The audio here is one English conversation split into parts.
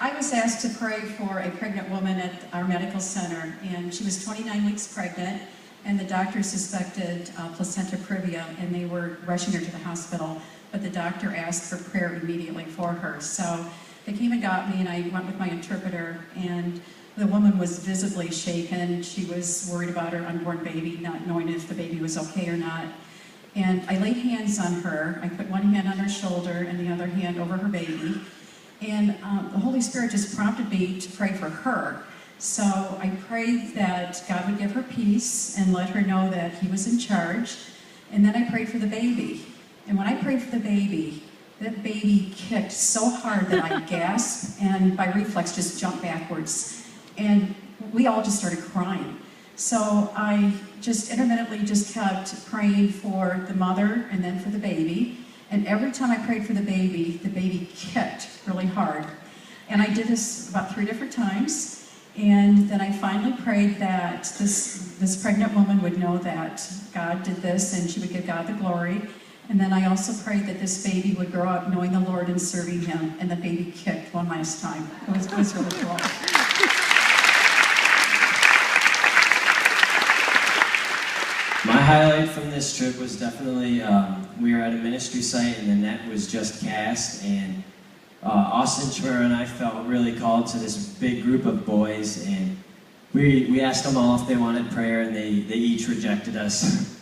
I was asked to pray for a pregnant woman at our medical center, and she was 29 weeks pregnant, and the doctor suspected placenta previa, and they were rushing her to the hospital, but the doctor asked for prayer immediately for her. So they came and got me, and I went with my interpreter, and the woman was visibly shaken. She was worried about her unborn baby, not knowing if the baby was okay or not. And I laid hands on her. I put one hand on her shoulder and the other hand over her baby. And the Holy Spirit just prompted me to pray for her. So I prayed that God would give her peace and let her know that He was in charge. And then I prayed for the baby. And when I prayed for the baby, that baby kicked so hard that I gasped and by reflex just jumped backwards. And we all just started crying. So I just intermittently just kept praying for the mother and then for the baby. And every time I prayed for the baby kicked really hard. And I did this about 3 different times. And then I finally prayed that this pregnant woman would know that God did this and she would give God the glory. And then I also prayed that this baby would grow up knowing the Lord and serving Him. And the baby kicked one last time. It was really cool. My highlight from this trip was definitely, we were at a ministry site and the net was just cast, and Austin Schwer and I felt really called to this big group of boys, and we asked them all if they wanted prayer, and they each rejected us,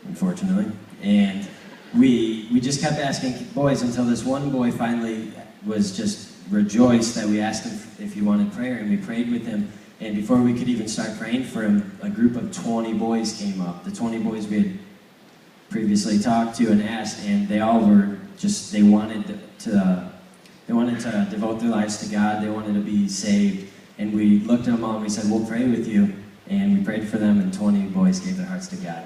unfortunately. And we just kept asking boys until this one boy finally was just rejoiced that we asked him if he wanted prayer, and we prayed with him. And before we could even start praying for him, a group of 20 boys came up. The 20 boys we had previously talked to and asked, and they all were just, they wanted to devote their lives to God. They wanted to be saved. And we looked at them all and we said, we'll pray with you. And we prayed for them, and 20 boys gave their hearts to God.